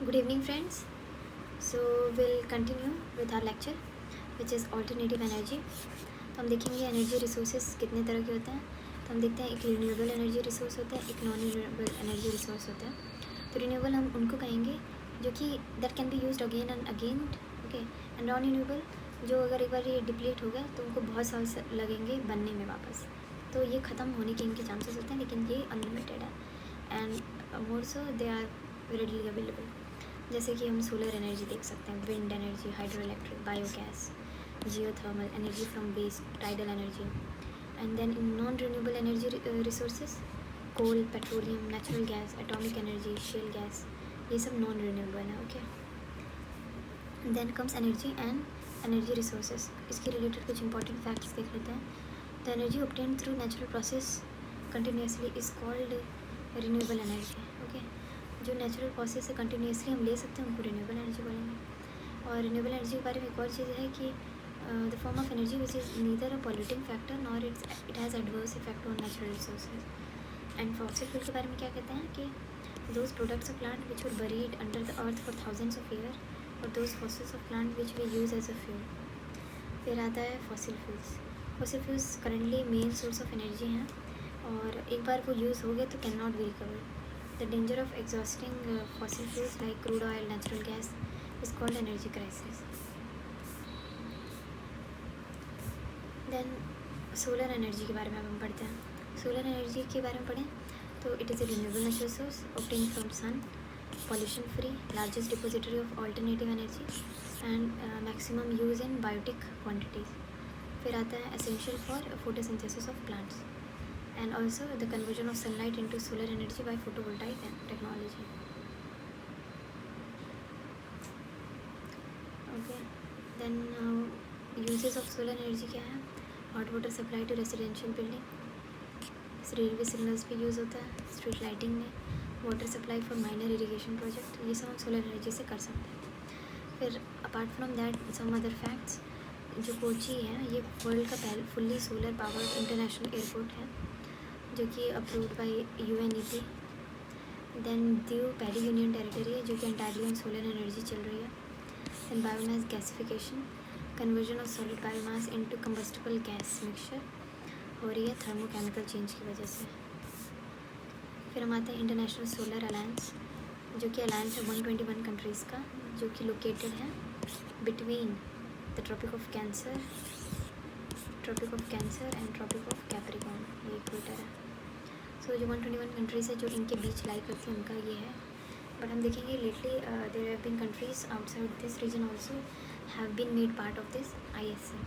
Good evening, friends. So we'll continue with our lecture, which is alternative energy. तो हम देखेंगे energy resources कितने तरह के होते हैं. तो हम देखते हैं एक रिन्यूएबल एनर्जी रिसोर्स होता है, एक नॉन रिन्यूएबल एनर्जी रिसोर्स होता है. तो रिन्यूएबल हम उनको कहेंगे जो कि that can be used again and again. Okay. And non renewable जो अगर एक बार ये डिप्लीट हो गया तो उनको बहुत साल लगेंगे बनने में वापस. तो ये ख़त्म होने के इनके चांसेस होते हैं, लेकिन ये अनलिमिटेड है. And more so they are readily available. जैसे कि हम सोलर एनर्जी देख सकते हैं, wind energy, hydro electric, biogas, geothermal energy from waste, tidal energy. And then in non renewable energy resources, coal, petroleum, natural gas, atomic energy, shale gas, ये सब non renewable है. Okay. Then comes energy and energy resources. इसके related कुछ important facts देख लेते हैं. The energy obtained through natural process continuously is called renewable energy. Okay. जो natural process से कंटिन्यूसली हम ले सकते हैं उनको रिन्यूएबल एनर्जी बोलेंगे. और रिन्यूएबल एनर्जी के बारे में एक और चीज़ है कि the form of energy which is neither a polluting factor nor it has adverse effect on natural resources. And fossil fuel के बारे में क्या कहते हैं कि those products of plant which were buried under the earth for thousands of year और those fossils of plant which we use as a fuel. फिर आता है fossil fuels. Fossil fuels currently main source of energy हैं और एक बार वो use हो गए तो can not be recovered. The danger of exhausting fossil fuels like crude oil, natural gas is called energy crisis. Then solar energy के बारे में हम पढ़ते हैं. Solar energy के बारे में पढ़ें तो it is a renewable natural source obtained from sun, pollution free, largest depository of alternative energy and maximum use in biotic quantities. फिर आता है essential for photosynthesis of plants. And also the conversion of sunlight into solar energy by photovoltaic technology. Okay. Then uses of solar energy क्या है? Hot water supply to residential building, railway signals पे use होता है, street lighting में, water supply for minor irrigation project, ये सब हम solar energy से कर सकते हैं. फिर apart from that some other facts, जो कोची है ये वर्ल्ड का fully solar powered international airport है जो कि approved by UNEP. Then Diu पैडी यूनियन टेरिटरी है जो कि एंटायरली ऑन सोलर एनर्जी चल रही है. Then biomass gasification, conversion of solid biomass into combustible gas mixture हो रही है थर्मोकेमिकल चेंज की वजह से. फिर हम आते हैं इंटरनेशनल सोलर अलायंस, जो कि अलायंस है 121 कंट्रीज़ का, जो कि लोकेटेड है between the tropic of Cancer and tropic of Capricorn, ये इक्वेटर है. सो जो 121 कंट्रीज़ है जो इनके बीच लाई करती है उनका ये है. बट हम देखेंगे lately there have been countries outside this region also have been made part of this ISA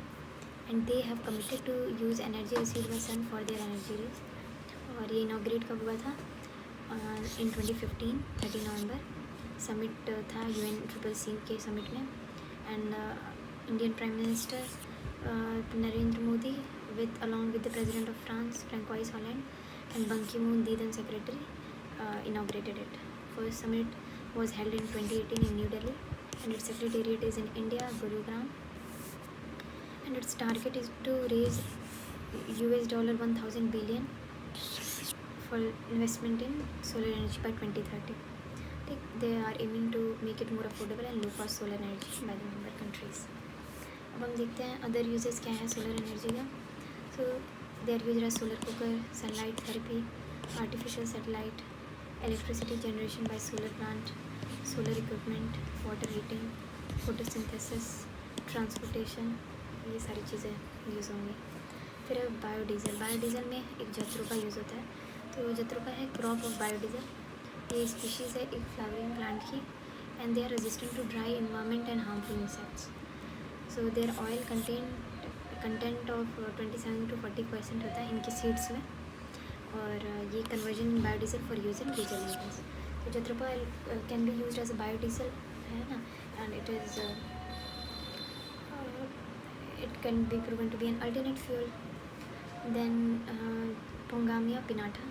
and they have committed to use energy received by sun for their energy रीज. और ये इनाग्रेट कब हुआ था? In 2015 30 नवंबर. Summit था UNCCC के summit में. And Indian prime minister Narendra Modi along with the President of France, Francois Hollande and Ban Ki-moon, the then secretary, inaugurated it. First summit was held in 2018 in New Delhi and its secretariat is in India, Gurugram, and its target is to raise $1,000 billion for investment in solar energy by 2030. They are aiming to make it more affordable and low cost solar energy by the member countries. अब हम देखते हैं other uses क्या है solar energy का. So their use solar cooker, sunlight therapy, artificial satellite, electricity generation by solar plant, solar equipment, water heating, photosynthesis, transportation, ये सारी चीज़ें यूज़ होंगी. फिर बायोडीज़ल. बायोडीज़ल में एक जत्रो का यूज़ होता है. तो जत्रो का है क्रॉप ऑफ बायोडीज़ल. ये स्पीशीज़ है एक फ्लावरिंग प्लांट की and they are resistant to dry environment and harmful insects. So their oil content of 27 to 40% होता है इनकी सीड्स में. और ये conversion biodiesel for use in diesel engines. तो jatropha oil can be use as a biodiesel है ना. And it can be proven to be an alternate fuel. Then Pongamia pinnata,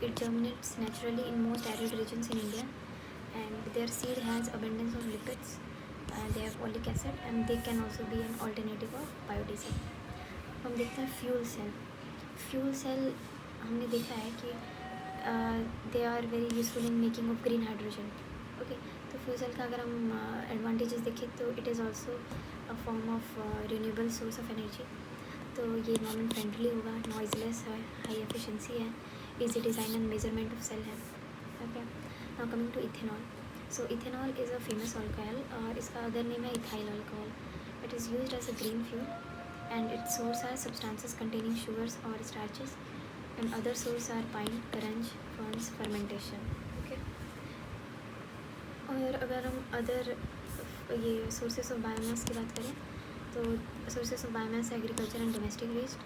it germinates naturally in most arid regions in India and their seed has abundance of lipids. They have oleic acid and they can also be an alternative of biodiesel. हम देखते हैं fuel cell हमने देखा है कि they are very useful in making of green hydrogen. Okay. तो fuel cell का अगर हम एडवांटेजेस देखें तो it is also a form of renewable source of energy. तो ये इन्वायरमेंट फ्रेंडली होगा, नॉइजलेस है, हाई एफिशिएंसी है, easy design and measurement of cell है। Okay, now coming to ethanol. So ethanol is a famous alcohol और इसका other name है ethyl alcohol. It is used as a green fuel and its source are substances containing sugars or starches and other source are pine, currant, ferns, fermentation. Okay. और अगर हम other ये sources of biomass की बात करें तो sources of biomass agriculture and domestic waste,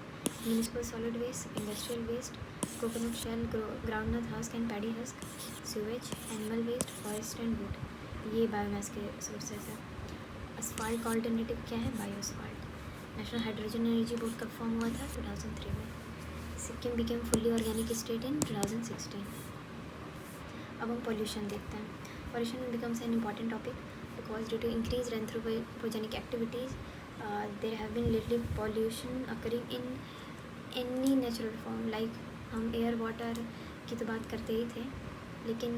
municipal solid waste, industrial waste, coconut shell, groundnut husk and paddy husk, sewage, animal waste, forest and wood, ये biomass के सोर्सेस हैं। Asphalt का alternative क्या है? Bioasphalt. National hydrogen energy board कब form हुआ था? 2003 में। Sikkim became fully organic state in 2016। अब हम पॉल्यूशन देखते हैं। Pollution becomes an important topic because due to increase anthropogenic activities there have been lately pollution occurring in any natural form. Like हम air water की तो बात करते ही थे, लेकिन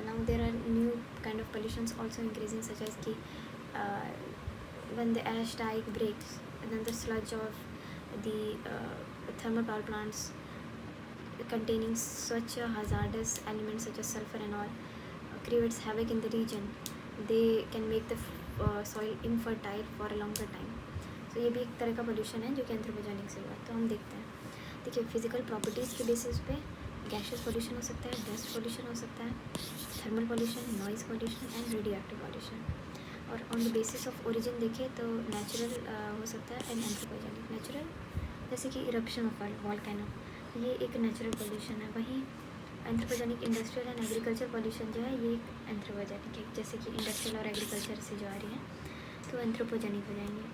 now there are new kind of pollutions also increasing such as कि when the ash dike breaks and then the sludge of the thermal power plants containing such a hazardous elements such as sulfur and all creates havoc in the region, they can make the soil infertile for a longer time. So ये भी एक तरह का pollution है जो कि anthropogenic से हुआ। तो हम देखते हैं, देखिए फिजिकल प्रॉपर्टीज़ के बेसिस पे गैशियस पोल्यूशन हो सकता है, डस्ट पोल्यूशन हो सकता है, thermal pollution, noise pollution and radioactive pollution. और on the basis of origin देखें तो नेचुरल हो सकता है एंड एंथ्रोपोजेनिक। नेचुरल जैसे कि इरप्शन ऑफ वॉल्केनो, ये एक नेचुरल पोल्यूशन है। वहीं anthropogenic industrial and agriculture pollution जो है ये एक एंथ्रोपोजेनिक है, जैसे कि इंडस्ट्रियल और एग्रीकल्चर से जो आ रही है तो एंथ्रोपोजेनिक हो जाएंगे।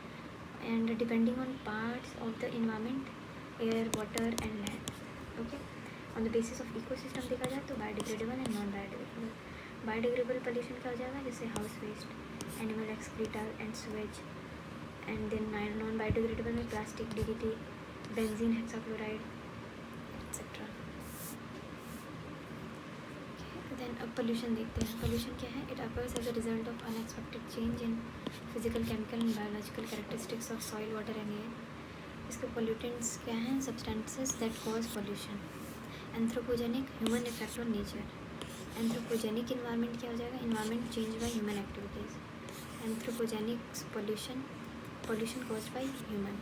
And depending on parts of the environment, air, water and land. Okay, on the basis of ecosystem देखा जाए तो biodegradable and non biodegradable. Biodegradable pollution क्या हो जाएगा? जैसे house waste, animal excreta and sewage. And then non biodegradable में plastic, DDT, benzene, hexachloride etcetera. Then अब pollution देखते हैं। पोल्यूशन क्या है? It occurs as a result of unexpected change in physical, chemical and biological characteristics of soil, water and air. इसके pollutants क्या हैं? Substances that cause pollution. Anthropogenic, human effect on nature. Anthropogenic environment क्या हो जाएगा? Environment change by human activities. Anthropogenic pollution caused by human.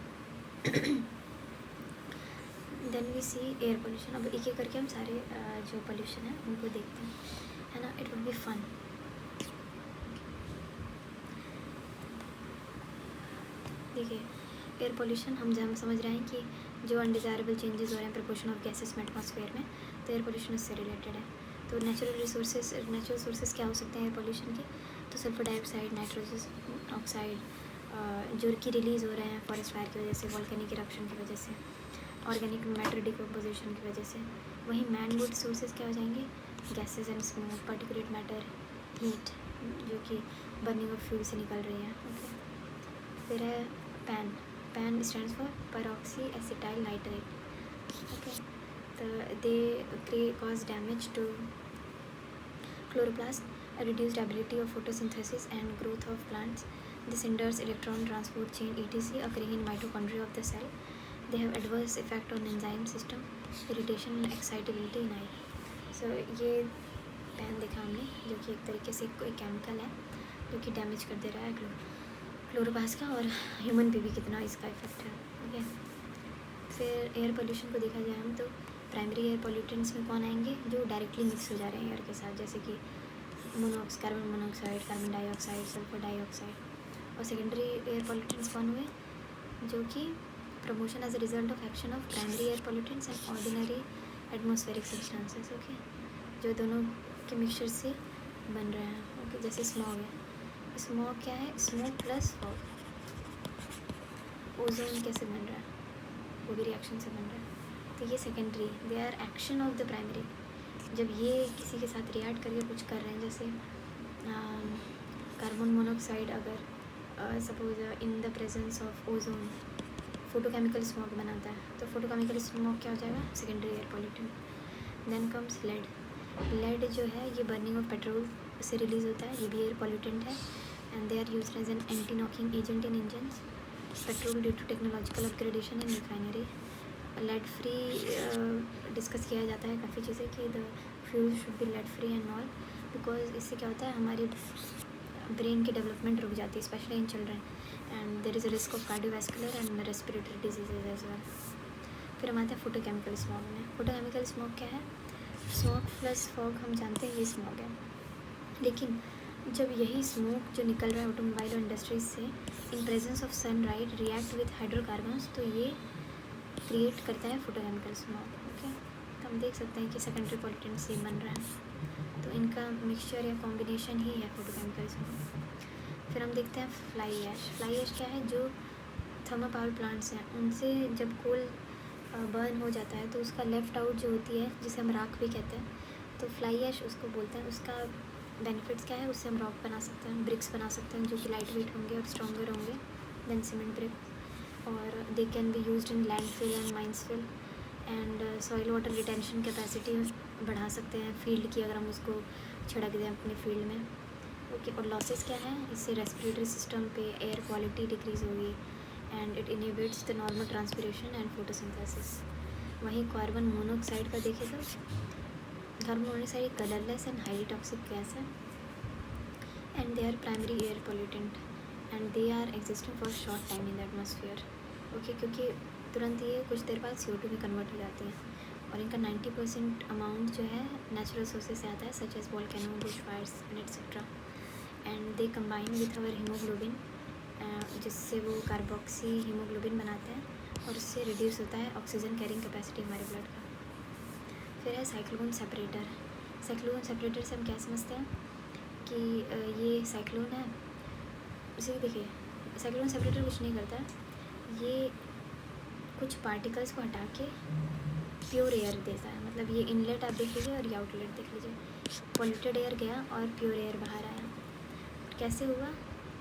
Then we see air pollution. अब एक एक करके हम सारे जो पोल्यूशन है उनको देखते हैं, है ना। It will be fun. देखिए एयर पोल्यूशन हम समझ रहे हैं कि जो अनडिज़ायरेबल चेंजेस हो रहे हैं प्रोपोर्शन ऑफ गैसेस में एटमॉस्फेयर में, तो एयर पोल्यूशन उससे रिलेटेड है। तो नेचुरल सोर्सेज क्या हो सकते हैं एयर पोल्यूशन के? तो सल्फर डाइऑक्साइड, नाइट्रोजन ऑक्साइड जो कि रिलीज़ हो रहे हैं फॉरेस्ट फायर की वजह से, वॉल्केनिक इरप्शन की वजह से, ऑर्गेनिक मैटर डिकम्पोजिशन की वजह से। वहीं मैन मेड सोर्सेज क्या हो जाएंगे? Gases and smoke, particulate matter, heat जो कि बर्निंग ऑफ फ्यूल से निकल रही है। ओके, फिर है PAN stands for peroxy acetyl nitrate. Okay, तो they cause damage to chloroplast, a reduced ability of photosynthesis and growth of plants. This hinders electron transport chain etc. occurring in mitochondria of the cell. They have adverse effect on enzyme system, irritation and excitability in eye. So ये pan देखा हमने जो कि एक तरीके से कोई chemical है जो कि डैमेज कर दे रहा है क्लोरोप्लास्ट का, और ह्यूमन पे भी कितना इसका इफेक्ट है। ओके, फिर एयर पोल्यूशन को देखा जाए हम तो प्राइमरी एयर पोल्यूटेंट्स में कौन आएंगे? जो डायरेक्टली मिक्स हो जा रहे हैं एयर के साथ, जैसे कि carbon monoxide, carbon dioxide, sulphur dioxide. और सेकेंडरी एयर पोल्यूटेंट्स कौन हुए? जो कि promotion as a result of action of primary air pollutants and ordinary atmospheric substances. Okay, जो दोनों के मिक्सचर से बन रहे हैं। ओके, जैसे स्मॉग है। स्मॉग क्या है? Smoke plus fog. ओजोन कैसे बन रहा है? वो भी रिएक्शन से बन रहा है। तो ये secondary, they are action of the primary. जब ये किसी के साथ रिएक्ट करके कुछ कर रहे हैं, जैसे कार्बन मोनोऑक्साइड अगर suppose in the presence of ozone photochemical smoke बनाता है, तो फोटोकेमिकल स्मोक क्या हो जाएगा? Secondary air pollutant. Then comes lead जो है ये बर्निंग ऑफ पेट्रोल से रिलीज़ होता है, ये भी एयर पॉल्यूटेंट है। And they are used as an anti knocking agent in engines, petrol due to technological upgradation in refinery. Lead free discuss किया जाता है काफ़ी चीज़ें कि the fuel should be lead free and all, because इससे क्या होता है हमारी ब्रेन की डेवलपमेंट रुक जाती है, specially in children, and there is a risk of cardiovascular and respiratory diseases as well. फिर हम आते हैं फोटोकेमिकल स्मॉग में। फोटोकेमिकल स्मॉग क्या है? स्मॉग प्लस फॉग हम जानते हैं ये स्मॉग है, लेकिन जब यही स्मोक जो निकल रहा है ऑटोमोबाइल और इंडस्ट्रीज से in presence of sunlight react with hydrocarbons, तो ये क्रिएट करता है फोटोकेमिकल स्मॉग। ओके, तो हम देख सकते हैं कि सेकेंडरी पॉल्यूटेंट सेम बन रहा है, तो इनका मिक्सचर या कॉम्बिनेशन ही है फोटोकेमिकल स्मॉग। फिर हम देखते हैं फ्लाई ऐश। फ्लाई ऐश क्या है? जो थर्मल पावर प्लांट्स हैं उनसे जब कोल बर्न हो जाता है तो उसका लेफ्ट आउट जो होती है, जिसे हम राख भी कहते हैं, तो फ्लाई ऐश उसको बोलते हैं। उसका बेनिफिट्स क्या है? उससे हम रॉक बना सकते हैं, ब्रिक्स बना सकते हैं जो कि लाइट वेट होंगे और स्ट्रॉन्गर होंगे देन सीमेंट ब्रिक, और they can be used in landfill and mines fill, and soil water retention capacity बढ़ा सकते हैं फील्ड की, अगर हम उसको छिड़क दें अपने फील्ड में। ओके, और लॉसेस क्या है? इससे रेस्पिरेटरी सिस्टम पे एयर क्वालिटी डिक्रीज़ होगी, and it inhibits the normal transpiration and photosynthesis. वहीं कार्बन मोनोऑक्साइड का देखें तो कार्बन मोनोऑक्साइड एक colourless and highly toxic gas है, and they are primary air pollutant, and they are existing for short time in the atmosphere. Okay, क्योंकि तुरंत ये कुछ देर बाद CO2 में कन्वर्ट हो जाती हैं, और इनका 90% अमाउंट जो है नेचुरल सोर्सेज से आता है, such as volcano, bush fires and etcetera, and they combine with our haemoglobin, जिससे वो कार्बोक्सी हीमोग्लोबिन बनाते हैं, और उससे रिड्यूस होता है ऑक्सीजन कैरिंग कैपेसिटी हमारे ब्लड का। फिर है साइक्लोन सेपरेटर। साइक्लोन सेपरेटर से हम क्या समझते हैं कि ये साइक्लोन है, उसे देखिए साइक्लोन सेपरेटर कुछ नहीं करता, ये कुछ पार्टिकल्स को हटा के प्योर एयर देता है। मतलब ये इनलेट आप देख लीजिए और ये आउटलेट देख लीजिए, पॉल्यूटेड एयर गया और प्योर एयर बाहर आया। कैसे हुआ?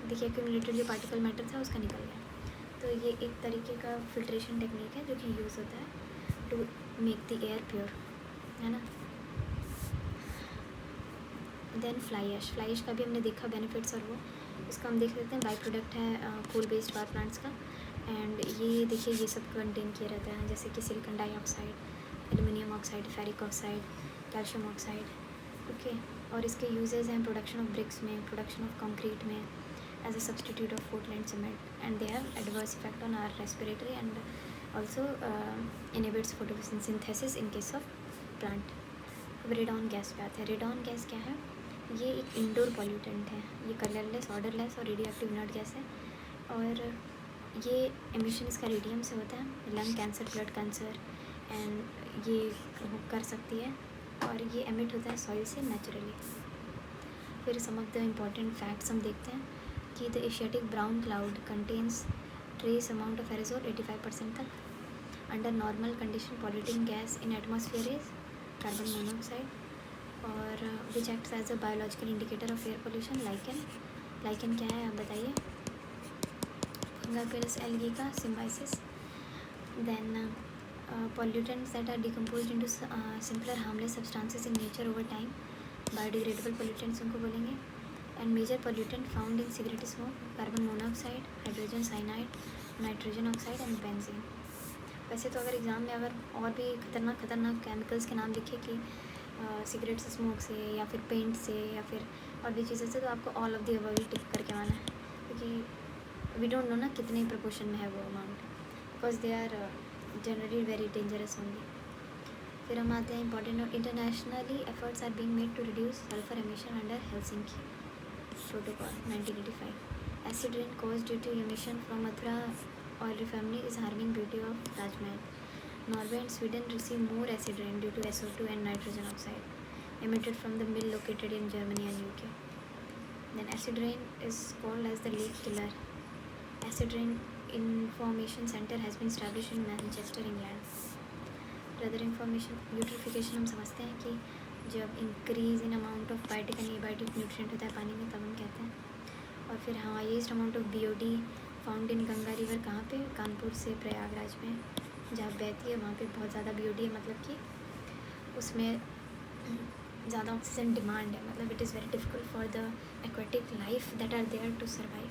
देखिए एक्यूमुलेटेड जो पार्टिकल मैटर था उसका निकल गया। तो ये एक तरीके का फिल्ट्रेशन टेक्निक है जो कि यूज़ होता है to make the air pure, है ना। Then fly ash. Fly ash का भी हमने देखा बेनिफिट्स, और वो इसका हम देख लेते हैं। बाई प्रोडक्ट है कोल बेस्ड पावर प्लांट्स का, एंड ये देखिए ये सब कंटेन किए रहते हैं, जैसे कि silicon dioxide, aluminium oxide, ferric oxide, calcium oxide. Okay, और इसके यूजेस हैं प्रोडक्शन ऑफ ब्रिक्स में, प्रोडक्शन ऑफ कंक्रीट में, as a substitute of Portland cement, and they have adverse effect on our respiratory and also inhibits photosynthesis in case of plant. अब radon gas पे आते हैं। Radon gas क्या है? ये एक इंडोर पॉल्यूटेंट है, ये कलरलेस, ऑर्डरलेस और रेडियो एक्टिव इनर्ट गैस है, और ये एमिशन इसका रेडियम से होता है। Lung cancer, blood cancer and ये कर सकती है, और ये एमिट होता है सॉइल से नेचुरली। फिर some of the important facts हम देखते हैं कि the Asiatic brown cloud contains trace amount of aerosol 85% तक। Under normal condition polluting gas in atmosphere is carbon monoxide, और which acts as a biological indicator of air pollution. Lichen. Lichen क्या है आप बताइए? फंगापेलस एल्गी का सिम्बाइसिस। Then pollutants that are decomposed into simpler harmless substances in nature over time, biodegradable pollutants उनको बोलेंगे। And major pollutant found in cigarette smoke, carbon monoxide, hydrogen cyanide, nitrogen oxide and benzene. वैसे तो अगर exam में अगर और भी खतरनाक केमिकल्स के नाम लिखे कि सिगरेट स्मोक से या फिर पेंट से या फिर और भी चीज़ों से, तो आपको ऑल ऑफ द अबव ही टिक करके आना है, क्योंकि वी डोंट नो ना कितने प्रोपोर्शन में है वो amount, because they are generally very dangerous only. फिर हम आते हैं इंपॉर्टेंट और internationally efforts are being made to reduce sulphur emission under Helsinki protocol 1985। Acid rain cause due to emission from Mathura oil refinery is harming beauty of Taj Mahal. Norway and Sweden receive more acid rain due to SO2 and nitrogen oxide emitted from the mill located in Germany and UK. Then acid rain is called as the lake killer. Acid rain information center has been established in Manchester, England. Rather information eutrophication हम समझते हैं कि जब increase in amount of biotic and abiotic nutrient होता है पानी में, तब हम कहते हैं। और फिर highest amount of BOD found in Ganga river कहाँ पे? कानपुर से प्रयागराज में जहाँ बहती है वहाँ पे बहुत ज़्यादा BOD है, मतलब कि उसमें ज़्यादा ऑक्सीजन डिमांड है, मतलब it is very difficult for the aquatic life that are there to survive.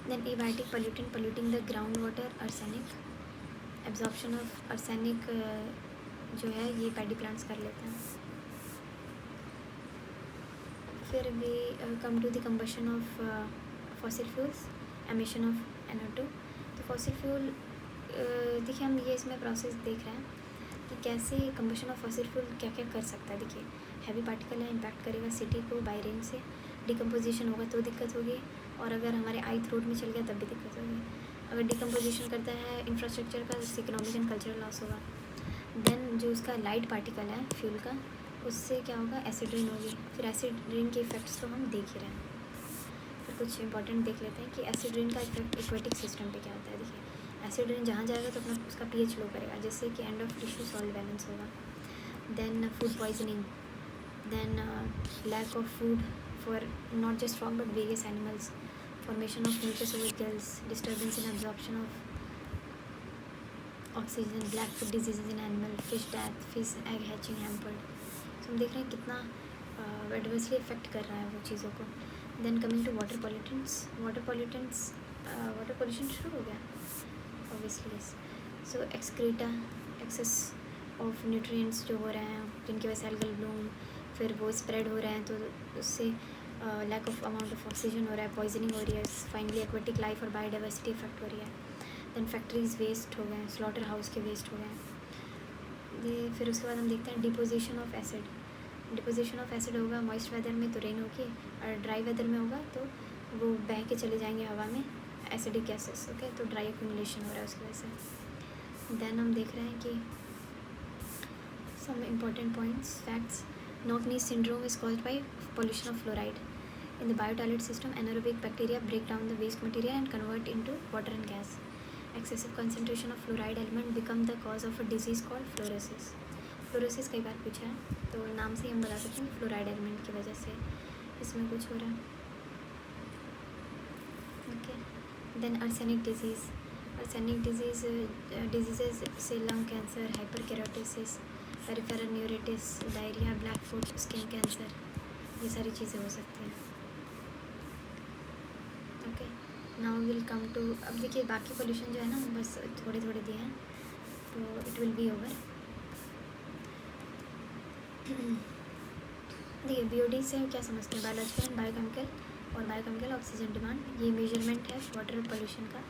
Then abiotic pollutant polluting the ground water, arsenic, absorption of arsenic जो है ये पैडी प्लांट्स कर लेते हैं। फिर भी come to the combustion of fossil fuels, emission of NO2। तो fossil fuel देखिए हम ये इसमें प्रोसेस देख रहे हैं कि कैसे कंबशन ऑफ फॉसिल फ्यूल क्या क्या कर सकता है। देखिए हैवी पार्टिकल है, इम्पैक्ट करेगा सिटी को बाय रेन से, डिकम्पोजिशन होगा तो दिक्कत होगी, और अगर हमारे आई थ्रोट में चल गया तब भी दिक्कत होगी। अगर डिकम्पोजिशन करता है इंफ्रास्ट्रक्चर का, उससे इकोनॉमिक एंड कल्चरल लॉस होगा। देन जो उसका लाइट पार्टिकल है फ्यूल का, उससे क्या होगा, एसिड रेन होगी। फिर एसिड रेन के इफेक्ट्स तो हम देख ही रहे हैं। फिर कुछ इंपॉर्टेंट देख लेते हैं कि एसिड रेन का इफेक्ट एक्वेटिक सिस्टम पे क्या होता है। देखिए एसिड रेन जहाँ जाएगा तो अपना उसका pH लो करेगा, जिससे कि and of tissue salt balance होगा। Then food poisoning, then lack of food for not just frog but various animals, formation of mucus over gills, disturbance in absorption of oxygen, black foot diseases in animal, fish death, fish egg hatching hampered. तो हम देख रहे हैं कितना adversely effect कर रहा है वो चीज़ों को। Then coming to water pollutants, water pollution शुरू हो गया obviously. So excreta, excess of nutrients जो हो रहे हैं जिनकी वजह से एल्गल ब्लूम, फिर वो स्प्रेड हो रहे हैं तो उससे lack of amount of oxygen हो रहा है, पॉइजनिंग हो रही है, फाइनली एक्वेटिक लाइफ और बायोडाइवर्सिटी इफेक्ट हो रही है। देन फैक्ट्रीज वेस्ट हो गए, स्लॉटर हाउस के वेस्ट हो गए। ये फिर उसके बाद हम देखते हैं deposition of acid. Deposition of acid होगा मॉइस्ट वेदर में तो रेन होगी, और ड्राई वेदर में होगा तो वो बह के चले जाएंगे हवा में एसिडिक गैसेस। ओके, तो ड्राई एक्यूमुलेशन हो रहा है उसकी वजह से। देन हम देख रहे हैं कि some important points, facts. Knock knees syndrome is caused by pollution of fluoride. In the biotoilet system, anaerobic bacteria break down the waste material and convert into water and gas. Excessive concentration of fluoride element become the cause of a disease called fluorosis. Fluorosis कई बार पूछा है, तो नाम से ही हम बता सकते हैं फ्लोराइड एलिमेंट की वजह से इसमें कुछ हो रहा है। Okay, then arsenic disease. Arsenic disease से lung cancer, hyperkeratosis, peripheral neuritis, diarrhoea, black foot, skin cancer, ये सारी चीज़ें हो सकती हैं। Okay, now will come to, अब देखिए बाकी पोल्यूशन जो है ना बस थोड़े थोड़े दिए हैं तो इट विल बी ओवर। देखिए BOD से क्या समझते हैं, बायोलॉजिकल एंड बायोकेमिकल, और बायोकेमिकल ऑक्सीजन डिमांड, ये मेजरमेंट है वाटर पोल्यूशन का।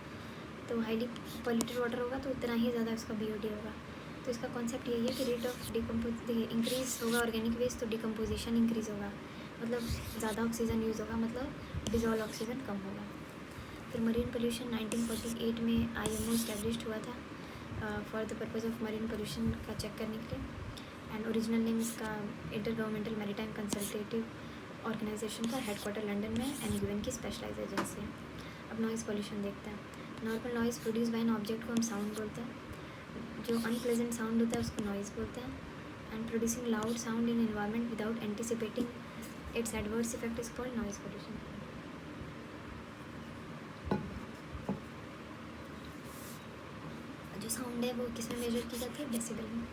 तो हाईली पॉल्यूटेड वाटर होगा तो उतना ही ज़्यादा उसका BOD होगा। तो इसका कॉन्सेप्ट यही है कि रेट ऑफ इंक्रीज़ होगा ऑर्गेनिक वेस्ट तो डिकम्पोजिशन इंक्रीज़ होगा, मतलब ज़्यादा ऑक्सीजन यूज़ होगा, मतलब डिजॉल्व ऑक्सीजन कम होगा। फिर मरीन पोल्यूशन 1948 में IMO इस्टेब्लिश्ड हुआ था for the purpose of marine pollution का चेक करने के लिए, एंड ओरिजिनल नेम इसका inter governmental maritime consultative organisation का हेडक्वार्टर लंदन में, एंड UN की स्पेशलाइज एजेंसी है। अब नॉइज़ पोल्यूशन देखते हैं। Normal noise produce by an object को हम साउंड बोलते हैं, जो अनप्लेजेंट साउंड होता है उसको नॉइज़ बोलते हैं, and producing loud sound in environment without anticipating it's adverse effect is called noise pollution. जो साउंड है वो किस में मेजर की जाती है, डेसिबल में।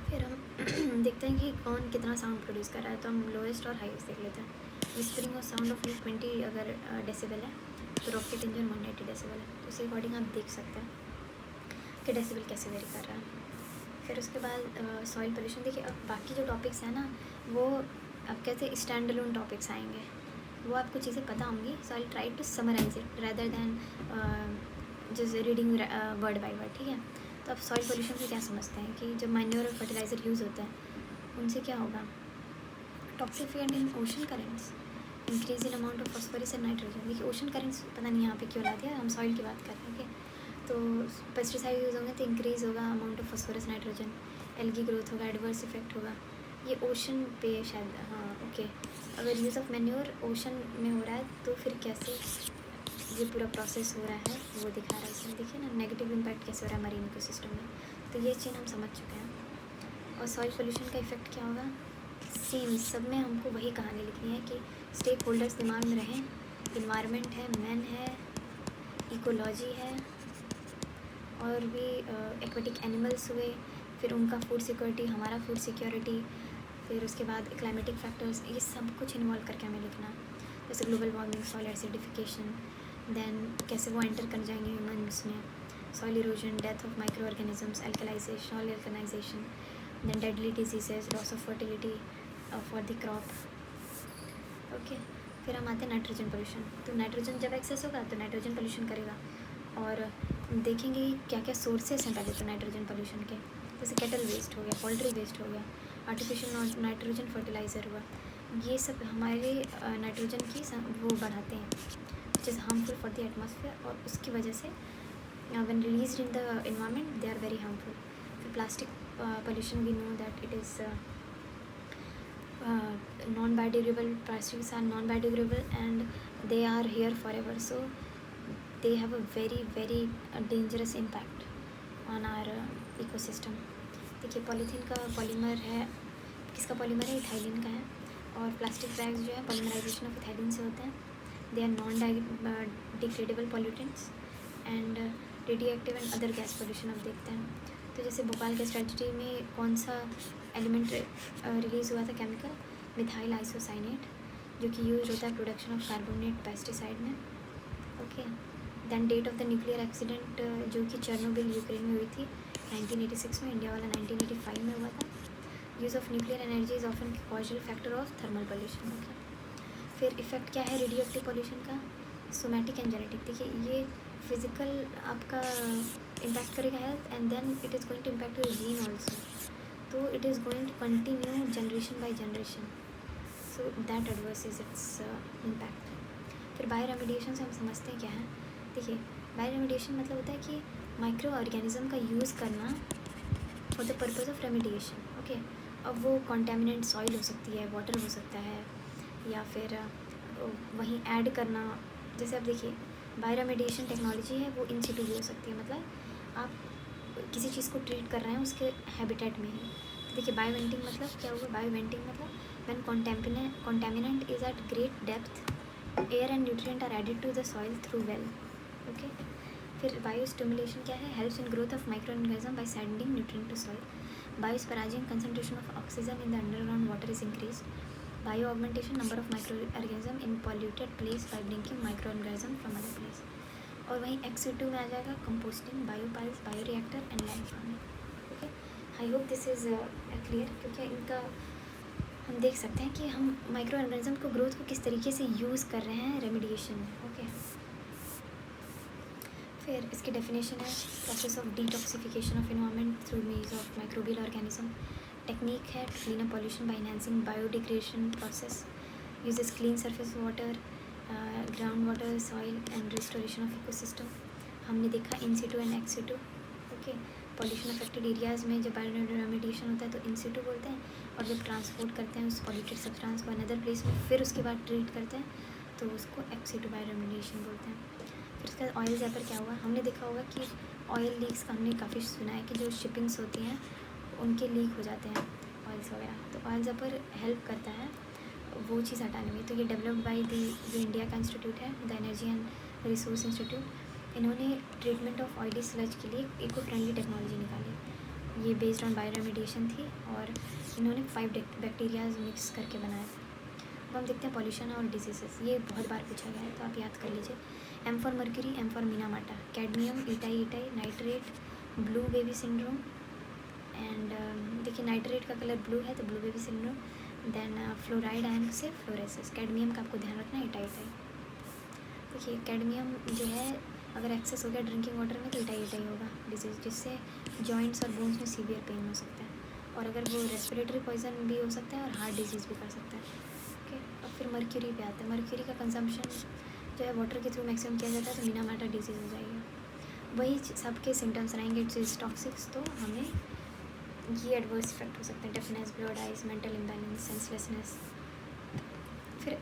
फिर हम देखते हैं कि कौन कितना साउंड प्रोड्यूस कर रहा है, तो हम लोएस्ट और हाईएस्ट देख लेते हैं। विस्परिंग और साउंड ऑफ 20 अगर डेसिबल है तो रॉकेट इंजन 180 डेसिबल है, तो उसके अकॉर्डिंग आप देख सकते हैं कि डेसिबल कैसे वेरी कर रहा है। फिर उसके बाद सॉइल पोल्यूशन। देखिए अब बाकी जो टॉपिक्स हैं ना वो अब कहते हैं स्टैंड अलोन टॉपिक्स आएंगे, वो आपको चीज़ें पता होंगी, so I try to summarise it rather than just reading word by word, ठीक है। तो अब सॉइल पोल्यूशन से क्या समझते हैं कि जब मैन्योर और फर्टिलाइज़र यूज़ होते हैं उनसे क्या होगा, toxification in ocean currents, increase in amount of phosphorus and nitrogen. देखिए ओशन करेंट्स पता नहीं यहाँ पे क्यों ला दिया, हम सॉइल की बात कर रहे हैं। तो पेस्टिसाइड यूज़ होंगे तो इंक्रीज़ होगा amount of phosphorus nitrogen, algae growth होगा, एडवर्स इफेक्ट होगा, ये ओशन पे शायद, हाँ ओके। अगर यूज़ ऑफ मैन्योर ओशन में हो रहा है तो फिर कैसे ये पूरा प्रोसेस हो रहा है वो दिखा रहा है इसमें। देखिए ना नेगेटिव इम्पैक्ट कैसे हो रहा है मरीन इकोसिस्टम में, तो ये चीज़ हम समझ चुके हैं। और सॉइल पोल्यूशन का इफेक्ट क्या होगा, सेम सब में हमको वही कहानी लिखनी है कि स्टेक होल्डर्स दिमाग में रहें, इन्वायरमेंट है, मैन है, इकोलॉजी है, और भी एक्वेटिक एनिमल्स हुए, फिर उनका फूड सिक्योरिटी, हमारा फूड सिक्योरिटी, फिर उसके बाद क्लाइमेटिक फैक्टर्स, ये सब कुछ इन्वॉल्व करके हमें लिखना है, जैसे global warming, soil acidification, then कैसे वो एंटर कर जाएंगे ह्यूमन्स में, soil erosion, death of micro organisms, alkalisation, soil alkalisation, then deadly diseases, loss of fertility for the crop. Okay, फिर हम आते हैं नाइट्रोजन पोल्यूशन। तो नाइट्रोजन जब एक्सेस होगा तो नाइट्रोजन पोल्यूशन करेगा, और देखेंगे क्या क्या सोर्सेस हैं पहले तो नाइट्रोजन पोल्यूशन के, जैसे केटल वेस्ट हो गया, पोल्ट्री वेस्ट हो गया, आर्टिफिशियल नाइट्रोजन फर्टिलाइज़र हुआ, ये सब हमारे नाइट्रोजन की वो बढ़ाते हैं, which is harmful for the atmosphere, और उसकी वजह से when released in the environment they are very harmful. For plastic pollution, we know that it is non-biodegradable. Plastics are non-biodegradable and they are here forever, so they have a very very dangerous impact on our ecosystem. देखिए polythene का polymer है, किसका polymer है, ethylene का है, और plastic bags जो है पॉलीमराइजेशन ऑफ इथाइलिन से होते हैं, they are non degradable pollutants and radio active and other gas pollution अब देखते हैं। तो जैसे भोपाल गैस ट्रेजेडी में कौन सा एलिमेंट रिलीज़ हुआ था, केमिकल मिथाइल आइसोसाइनेट, जो कि यूज होता है प्रोडक्शन ऑफ कार्बोनेट पेस्टिसाइड में। Okay, then date of the nuclear accident जो कि चेरनोबिल यूक्रेन में हुई थी 1986 में, इंडिया वाला 1985 में हुआ था। Use of nuclear energy is often causal factor of thermal pollution. Okay, फिर इफेक्ट क्या है रेडियो एक्टिव पोल्यूशन का, सोमैटिक एंड जेनेटिक। देखिए ये फिजिकल आपका इम्पैक्ट करेगा health, and then it is going to impact your gene also, तो it is going to continue generation by generation, so that adverse is its impact. फिर bioremediation से हम समझते हैं क्या है। देखिए बायो रेमिडिएशन मतलब होता है कि माइक्रो ऑर्गेनिज्म का यूज़ करना for the purpose of remediation. Okay, अब वो कॉन्टेमिनेंट सॉइल हो सकती है, वाटर हो सकता है, या फिर वहीं ऐड करना, जैसे अब देखिए बायो रेमिडिएशन टेक्नोलॉजी है वो इन सिटू भी हो सकती है, मतलब आप किसी चीज़ को ट्रीट कर रहे हैं उसके हैबिटेट में ही। तो देखिए बायो वेंटिंग मतलब क्या होगा, बायो वेंटिंग मतलब when contaminant is at great depth, air and nutrient are added to the soil through well. Okay, फिर बायो स्टिमुलेशन क्या है, helps in growth of microorganism by sending nutrient to soil. Biosparging concentration of oxygen in the underground water is increased. Bioaugmentation number of microorganism in polluted place by bringing microorganism from other place. और वहीं XC2 में आ जाएगा composting, biopiles, bioreactor and land farming. Okay, I hope this is clear, क्योंकि इनका हम देख सकते हैं कि हम माइक्रो ऑर्गेनिज्म को ग्रोथ को किस तरीके से यूज़ कर रहे हैं रेमिडिएशन में। ओके, फिर इसकी डेफिनेशन है process of detoxification of environment through means of microbial organism. Technique है clean up pollution by enhancing biodegradation process, uses clean surface water, ground water, soil and restoration of ecosystem. हमने देखा in situ and ex situ. Okay, pollution affected areas में जब bio remediation होता है तो इन सिटू बोलते हैं, और जब ट्रांसपोर्ट करते हैं उस पॉल्यूटेड सब्सटेंस को अनदर प्लेस में फिर उसके बाद ट्रीट करते हैं तो उसको एक्स सिटू बायो रेमिडिएशन बोलते हैं। फिर उसके बाद ऑयल ज़ैपर क्या हुआ, हमने देखा होगा कि ऑयल लीक्स का हमने काफ़ी सुना है कि जो शिपिंग्स होती हैं उनके लीक हो जाते हैं ऑयल्स वगैरह, तो ऑयल ज़ैपर हेल्प करता है वो चीज़ हटाने में। तो ये डेवलप्ड बाय द जो इंडिया का इंस्टीट्यूट है, the energy and resource institute, इन्होंने ट्रीटमेंट ऑफ ऑयली स्लज के लिए इको फ्रेंडली टेक्नोलॉजी निकाली। ये बेस्ड ऑन बायो रेमिडिएशन थी और इन्होंने 5 बैक्टीरियाज मिक्स करके बनाया था। अब हम देखते हैं पॉल्यूशन और डिजीजेस, ये बहुत बार पूछा गया है तो आप याद कर लीजिए। M for mercury, M for Minamata, cadmium, itai, nitrate, blue baby syndrome, and देखिए नाइट्रेट का कलर ब्लू है तो blue baby syndrome. Then fluoride ion से फ्लोरेसिस, कैडमियम का आपको ध्यान रखना है, इटाई। देखिए कैडमियम जो है अगर एक्सेस हो गया ड्रिंकिंग वाटर में तो इटाई होगा डिजीज़, जिससे जॉइंट्स और बोन्स में सीवियर पेन हो सकता है, और अगर वो रेस्पिरेटरी पॉइजन भी हो सकता है और हार्ट डिजीज़ भी कर सकता है। ओके, अब फिर मर्क्यूरी पे आता है। मर्क्यूरी का कंजम्पशन जो है वाटर के थ्रू मैक्सिमम किया जाता है तो मीनामाटा डिजीज़ हो जाएगी। वही सबके सिम्टम्स रहेंगे, इट्स इज टॉक्सिक्स, तो हमें ये एडवर्स इफेक्ट हो सकते हैं, deafness, blood eyes, mental imbalance, senselessness. फिर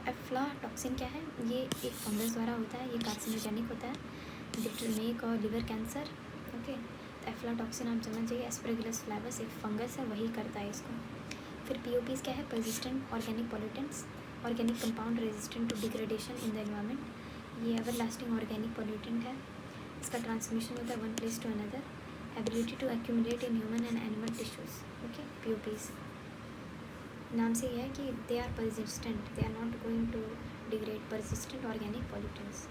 एफ्लाटॉक्सिन क्या है, ये एक फंगस द्वारा होता है, ये कार्सिनोजेनिक होता है, डिप्टरमेक और लिवर कैंसर। ओके, तो एफ्लाटॉक्सिन आप समझ जाइए, एस्परगिलस फ्लैवस एक फंगस है वही करता है इसको। फिर पीओपीज क्या है, persistent organic pollutants, organic compound resistant to degradation in the environment, ये एवर लास्टिंग ऑर्गेनिक पॉल्यूटेंट है। इसका ट्रांसमिशन होता है one place to another, ability to accumulate in human and animal tissues. Okay, POPs. नाम से यह है कि they are persistent, they are not going to degrade, persistent organic pollutants.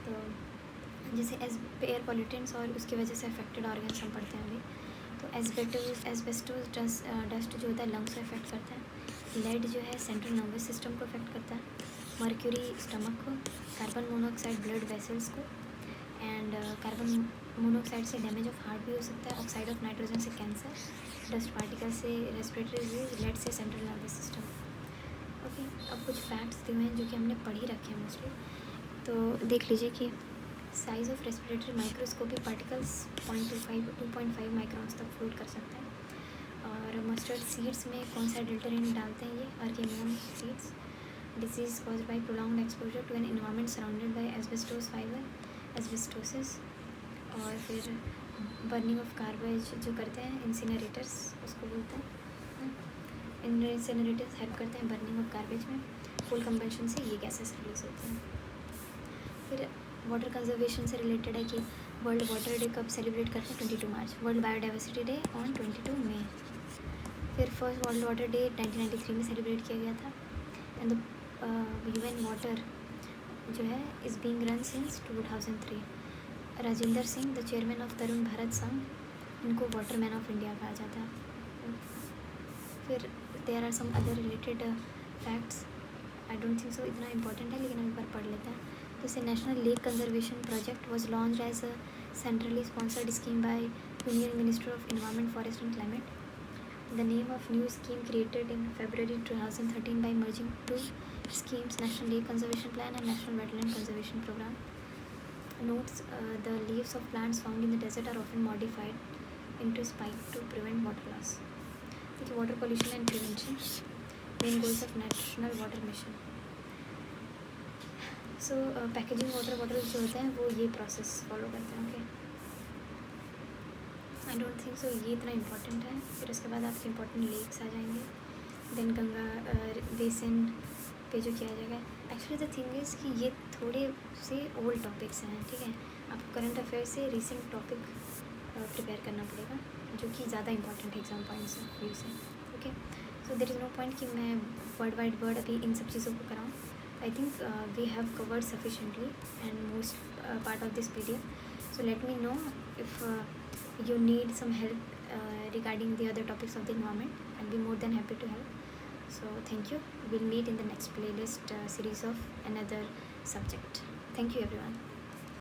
तो जैसे एयर पॉल्यूटेंट्स और उसकी वजह से अफेक्टेड ऑर्गन्स हम पढ़ते हैं अभी। तो एस्बेस्टोस डस्ट जो होता है लंग्स को अफेक्ट करता है। लेड जो है सेंट्रल नर्वस सिस्टम को अफेक्ट करता है। मर्क्यूरी स्टमक को। कार्बन मोनोऑक्साइड ब्लड वेसल्स को। एंड कार्बन मोनोऑक्साइड से डैमेज ऑफ हार्ट भी हो सकता है। ऑक्साइड ऑफ नाइट्रोजन से कैंसर। डस्ट पार्टिकल से रेस्पिरेटरी डिजीज। लेड से सेंट्रल नर्वस सिस्टम। ओके, अब कुछ फैक्ट्स दिए हुए हैं जो कि हमने पढ़ ही रखे हैं मोस्टली। तो देख लीजिए कि size of respiratory microscopic particles 2.5 microns तक फ्लोट कर सकते हैं। और मस्टर्ड सीड्स में कौन सा डेल्टारिन डालते हैं, ये अर्केनियम seeds. Disease cause by prolonged exposure to an environment surrounded by asbestos fibre, asbestosis. और फिर बर्निंग ऑफ गार्बेज जो करते हैं इंसिनरेटर्स उसको बोलते हैं। इंसिनरेटर्स हेल्प करते हैं बर्निंग ऑफ गार्बेज में। कोल कंबशन से ये गैसेस रिलीज होते हैं। फिर वाटर कंजर्वेशन से रिलेटेड है कि वर्ल्ड वाटर डे कब सेलिब्रेट करते हैं, 22 मार्च। वर्ल्ड बायोडाइवर्सिटी डे ऑन 22 मई। फिर फर्स्ट वर्ल्ड वाटर डे 1993 में सेलिब्रेट किया गया था। एंड द यूएन वाटर जो है is being run since 2003। Rajendra Singh the chairman of Tarun Bharat Sangh, इनको वाटरमैन ऑफ इंडिया कहा जाता है। फिर there are some other related facts, I don't think so इतना इम्पोर्टेंट है, लेकिन हम एक बार पढ़ लेते हैं। जैसे national lake conservation project was launch as a centrally sponsored scheme by union minister of environment forest and climate. The name of new scheme created in February 2013 by merging two schemes, National Lake Conservation Plan and National Wetland Conservation Program. Notes, the leaves of plants found in the desert are often modified into spike to prevent water loss. Water pollution and prevention, main goals of National Water Mission. So packaging water bottles जो होते हैं वो ये process follow करते हैं। Okay, I don't think सो ये इतना important है। फिर उसके बाद आपके इम्पोर्टेंट लेक्स आ जाएंगे। देन गंगा बेसिन पे जो किया जाएगा। एक्चुअली द थिंग इज़ कि ये थोड़े से ओल्ड टॉपिक्स हैं, ठीक है। आपको करंट अफेयर से रिसेंट टॉपिक प्रिपेयर करना पड़ेगा जो कि ज़्यादा इंपॉर्टेंट है एग्जाम पॉइंट से व्यू से। Okay, so there is no point कि मैं वर्ड वाइड वर्ड अभी इन सब चीज़ों को कराऊँ। I think we have covered sufficiently and most part of this PDF. So let me know if you need some help regarding the other topics of the environment. I'll be more than happy to help. So thank you. We'll meet in the next playlist series of another subject. Thank you everyone.